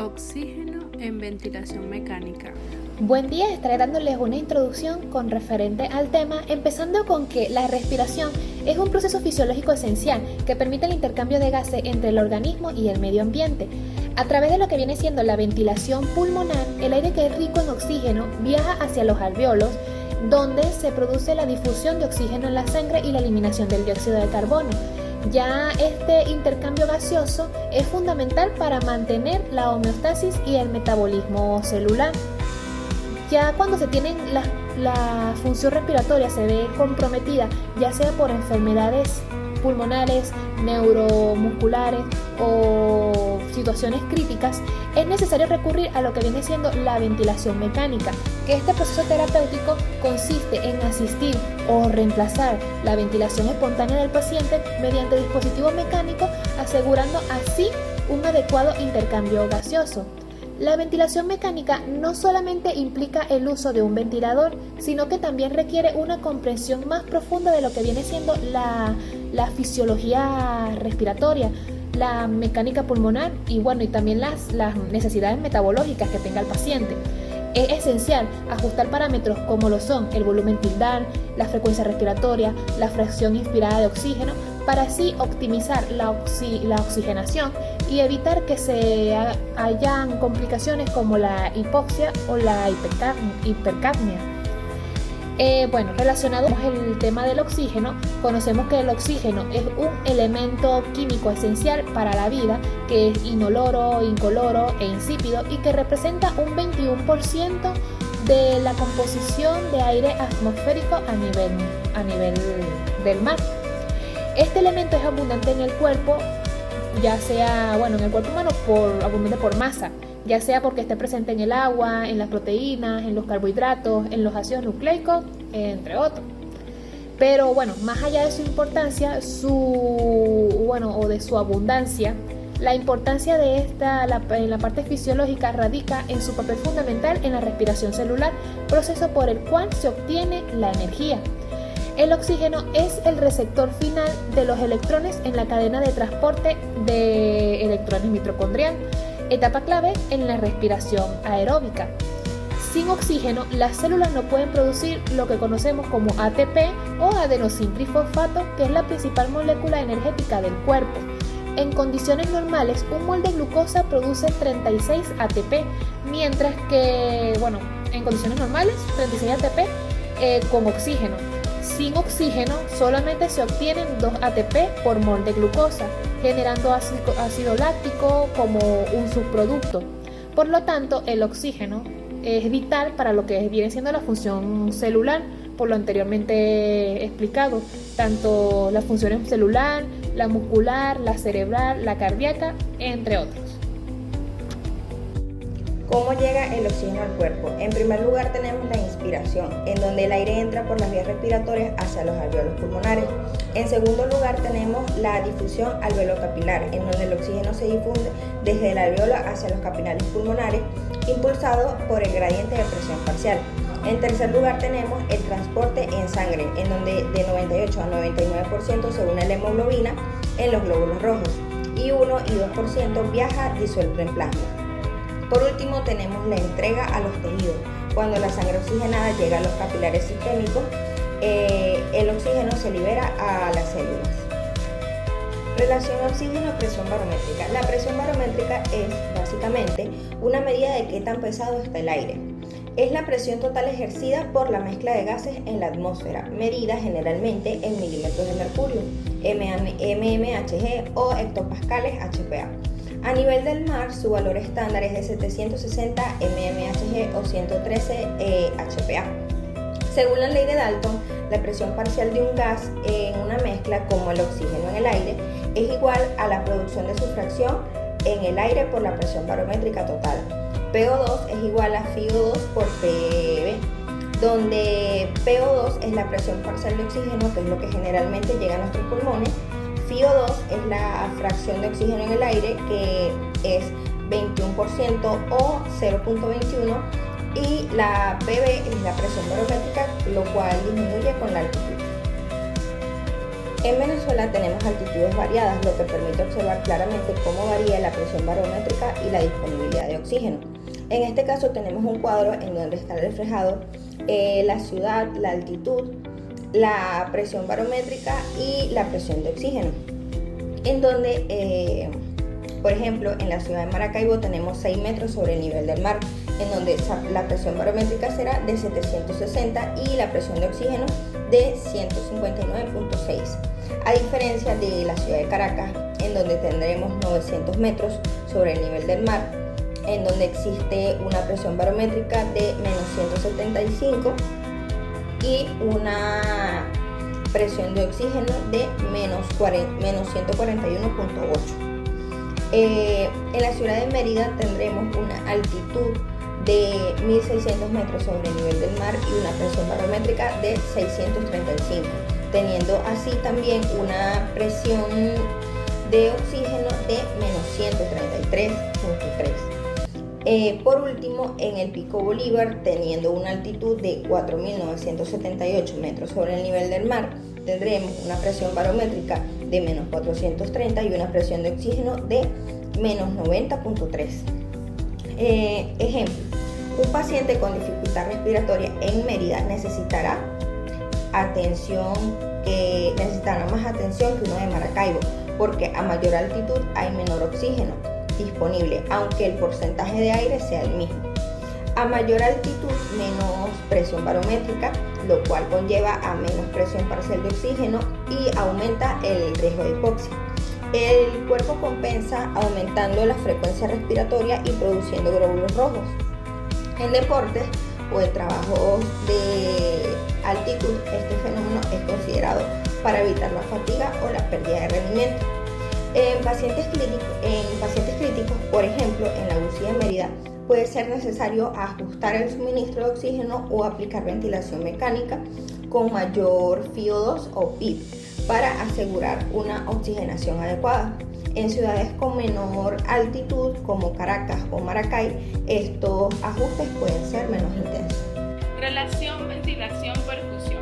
Oxígeno en ventilación mecánica. Buen día, estaré dándoles una introducción con referente al tema, empezando con que la respiración es un proceso fisiológico esencial que permite el intercambio de gases entre el organismo y el medio ambiente. A través de lo que viene siendo la ventilación pulmonar, el aire que es rico en oxígeno viaja hacia los alvéolos, donde se produce la difusión de oxígeno en la sangre y la eliminación del dióxido de carbono. Ya este intercambio gaseoso es fundamental para mantener la homeostasis y el metabolismo celular. Ya cuando se tienen la función respiratoria se ve comprometida, ya sea por enfermedades pulmonares, neuromusculares o situaciones críticas, es necesario recurrir a lo que viene siendo la ventilación mecánica, que este proceso terapéutico consiste en asistir o reemplazar la ventilación espontánea del paciente mediante dispositivos mecánicos, asegurando así un adecuado intercambio gaseoso. La ventilación mecánica no solamente implica el uso de un ventilador, sino que también requiere una comprensión más profunda de lo que viene siendo la fisiología respiratoria, la mecánica pulmonar y también las necesidades metabológicas que tenga el paciente. Es esencial ajustar parámetros como lo son el volumen tildar, la frecuencia respiratoria, la fracción inspirada de oxígeno, para así optimizar la oxigenación y evitar que se hayan complicaciones como la hipoxia o la hipercapnia. Relacionado con el tema del oxígeno, conocemos que el oxígeno es un elemento químico esencial para la vida, que es inoloro, incoloro e insípido y que representa un 21% de la composición de aire atmosférico a nivel del mar. Este elemento es abundante en el cuerpo, ya sea, en el cuerpo humano abundante por masa, ya sea porque esté presente en el agua, en las proteínas, en los carbohidratos, en los ácidos nucleicos, entre otros. Pero más allá de su importancia, de su abundancia, la importancia de esta en la parte fisiológica radica en su papel fundamental en la respiración celular, proceso por el cual se obtiene la energía. El oxígeno es el receptor final de los electrones en la cadena de transporte de electrones mitocondrial, etapa clave en la respiración aeróbica. Sin oxígeno, las células no pueden producir lo que conocemos como ATP o adenosintrifosfato, que es la principal molécula energética del cuerpo. En condiciones normales, un mol de glucosa produce 36 ATP, mientras que, en condiciones normales, 36 ATP con oxígeno. Sin oxígeno, solamente se obtienen 2 ATP por mol de glucosa, generando ácido láctico como un subproducto. Por lo tanto, el oxígeno es vital para lo que viene siendo la función celular, por lo anteriormente explicado, tanto la función celular, la muscular, la cerebral, la cardíaca, entre otros. ¿Cómo llega el oxígeno al cuerpo? En primer lugar tenemos la inspiración, en donde el aire entra por las vías respiratorias hacia los alvéolos pulmonares. En segundo lugar tenemos la difusión alveolo-capilar, en donde el oxígeno se difunde desde el alvéolo hacia los capilares pulmonares, impulsado por el gradiente de presión parcial. En tercer lugar tenemos el transporte en sangre, en donde de 98 a 99% se une la hemoglobina en los glóbulos rojos y 1 y 2% viaja disuelto en plasma. Por último tenemos la entrega a los tejidos. Cuando la sangre oxigenada llega a los capilares sistémicos, el oxígeno se libera a las células. Relación oxígeno-presión barométrica. La presión barométrica es básicamente una medida de qué tan pesado está el aire. Es la presión total ejercida por la mezcla de gases en la atmósfera, medida generalmente en milímetros de mercurio, mmHg o hectopascales HPA. A nivel del mar, su valor estándar es de 760 mmHg o 113 HPA. Según la ley de Dalton, la presión parcial de un gas en una mezcla, como el oxígeno en el aire, es igual a la producción de su fracción en el aire por la presión barométrica total. PO2 es igual a FiO2 por PV, donde PO2 es la presión parcial de oxígeno, que es lo que generalmente llega a nuestros pulmones. FiO2 es la fracción de oxígeno en el aire, que es 21% o 0.21, y la PV es la presión barométrica, lo cual disminuye con la altitud. En Venezuela tenemos altitudes variadas, lo que permite observar claramente cómo varía la presión barométrica y la disponibilidad de oxígeno. En este caso tenemos un cuadro en donde está reflejado la ciudad, la altitud, la presión barométrica y la presión de oxígeno. En donde, por ejemplo, en la ciudad de Maracaibo tenemos 6 metros sobre el nivel del mar, en donde la presión barométrica será de 760 y la presión de oxígeno de 159.6. A diferencia de la ciudad de Caracas, en donde tendremos 900 metros sobre el nivel del mar, en donde existe una presión barométrica de menos 175 y una presión de oxígeno de menos 141.8. En la ciudad de Mérida tendremos una altitud de 1.600 metros sobre el nivel del mar y una presión barométrica de 635, teniendo así también una presión de oxígeno de menos 133.3. Por último, en el Pico Bolívar, teniendo una altitud de 4.978 metros sobre el nivel del mar, tendremos una presión barométrica de menos 430 y una presión de oxígeno de menos 90.3. Ejemplo, un paciente con dificultad respiratoria en Mérida necesitará más atención que uno de Maracaibo, porque a mayor altitud hay menor oxígeno disponible, aunque el porcentaje de aire sea el mismo. A mayor altitud, menos presión barométrica, lo cual conlleva a menos presión parcial de oxígeno y aumenta el riesgo de hipoxia. El cuerpo compensa aumentando la frecuencia respiratoria y produciendo glóbulos rojos. En deportes o en trabajos de altitud, este fenómeno es considerado para evitar la fatiga o la pérdida de rendimiento. En pacientes críticos, por ejemplo, en la UCI de Mérida, puede ser necesario ajustar el suministro de oxígeno o aplicar ventilación mecánica con mayor FiO2 o PIB para asegurar una oxigenación adecuada. En ciudades con menor altitud como Caracas o Maracay, estos ajustes pueden ser menos intensos. Relación ventilación-perfusión.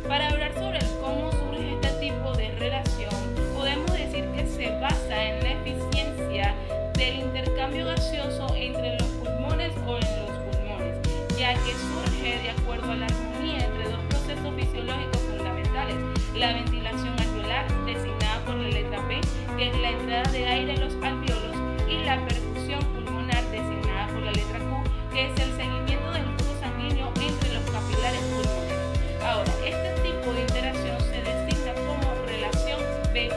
Para hablar sobre cómo surge este tipo de relación, podemos decir que se basa en la eficiencia del intercambio gaseoso entre los pulmones o en los pulmones, ya que surge de acuerdo a la armonía entre dos procesos fisiológicos fundamentales: la ventilación alveolar, designada por la letra P, que es la entrada de aire a los alveolos, y la perfusión pulmonar, designada por la letra Q, que es el seguimiento del flujo sanguíneo entre los capilares pulmonares. Ahora, este tipo de interacción se designa como relación VQ,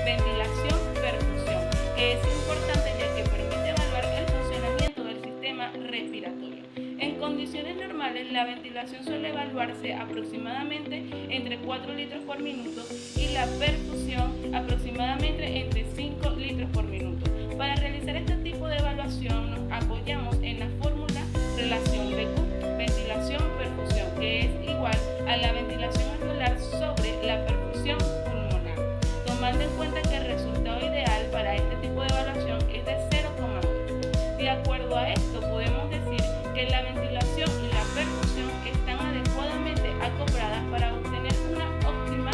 ventilación-perfusión, que es importante ya que permite evaluar el funcionamiento del sistema respiratorio. En condiciones normales, la ventilación suele evaluarse aproximadamente entre 4 litros por minuto y la perfusión aproximadamente entre 5 litros por minuto. Para realizar este tipo de evaluación nos apoyamos en la fórmula relación VQ, ventilación-perfusión, que es igual a la ventilación alveolar sobre la perfusión pulmonar, tomando en cuenta que el resultado ideal para este tipo de evaluación es de 0,8. De acuerdo a esto, podemos decir que la ventilación y la perfusión están adecuadamente acopladas para obtener una óptima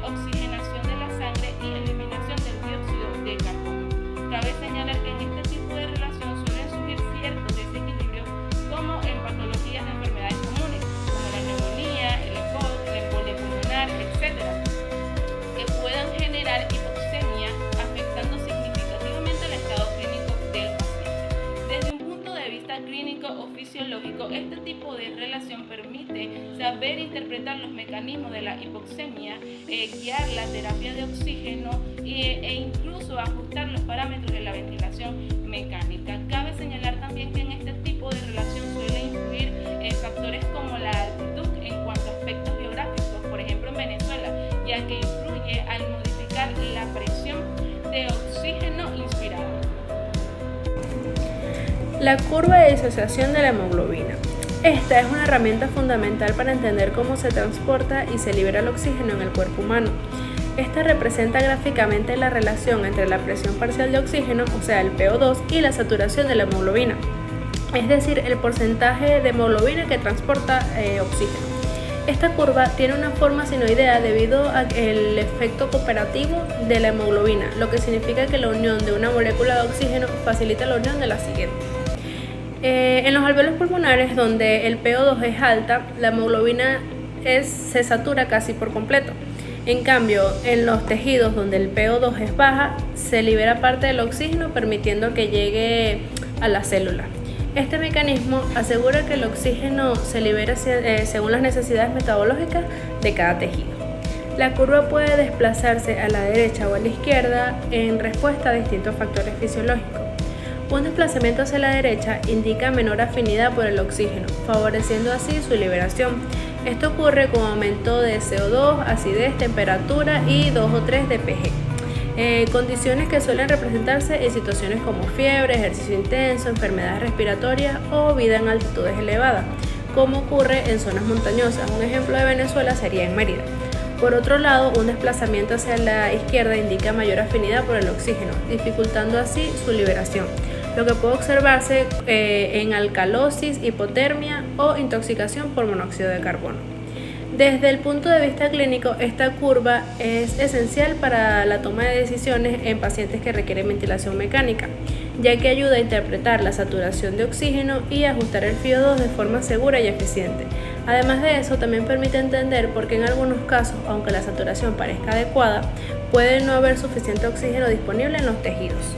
oxigenación de la sangre y eliminación del dióxido de carbono. Cabe señalar que en este tipo de relación suelen surgir ciertos desequilibrios, como en patologías de enfermedades comunes, como la neumonía, el EPOC, la embolia pulmonar, etc., que puedan generar hipoxemia, afectando significativamente el estado clínico del paciente. Desde un punto de vista clínico o fisiológico, este tipo de relación permite saber interpretar los mecanismos de la hipoxemia, guiar la terapia de oxígeno e incluso ajustar los parámetros de la ventilación mecánica. Cabe señalar también que en este tipo de relación suelen influir factores como la altitud en cuanto a aspectos geográficos, por ejemplo en Venezuela, ya que influye al modificar la presión de oxígeno inspirado. La curva de disociación de la hemoglobina. Esta es una herramienta fundamental para entender cómo se transporta y se libera el oxígeno en el cuerpo humano. Esta representa gráficamente la relación entre la presión parcial de oxígeno, o sea el PO2, y la saturación de la hemoglobina, es decir, el porcentaje de hemoglobina que transporta oxígeno. Esta curva tiene una forma sinoidea debido al efecto cooperativo de la hemoglobina, lo que significa que la unión de una molécula de oxígeno facilita la unión de la siguiente. En los alvéolos pulmonares, donde el PO2 es alta, la hemoglobina se satura casi por completo. En cambio, en los tejidos donde el PO2 es baja, se libera parte del oxígeno permitiendo que llegue a la célula. Este mecanismo asegura que el oxígeno se libera según las necesidades metabológicas de cada tejido. La curva puede desplazarse a la derecha o a la izquierda en respuesta a distintos factores fisiológicos. Un desplazamiento hacia la derecha indica menor afinidad por el oxígeno, favoreciendo así su liberación. Esto ocurre con aumento de CO2, acidez, temperatura y 2 o 3 de pH. Condiciones que suelen representarse en situaciones como fiebre, ejercicio intenso, enfermedades respiratorias o vida en altitudes elevadas, como ocurre en zonas montañosas. Un ejemplo de Venezuela sería en Mérida. Por otro lado, un desplazamiento hacia la izquierda indica mayor afinidad por el oxígeno, dificultando así su liberación, lo que puede observarse en alcalosis, hipotermia o intoxicación por monóxido de carbono. Desde el punto de vista clínico, esta curva es esencial para la toma de decisiones en pacientes que requieren ventilación mecánica, ya que ayuda a interpretar la saturación de oxígeno y ajustar el FiO2 de forma segura y eficiente. Además de eso, también permite entender por qué en algunos casos, aunque la saturación parezca adecuada, puede no haber suficiente oxígeno disponible en los tejidos.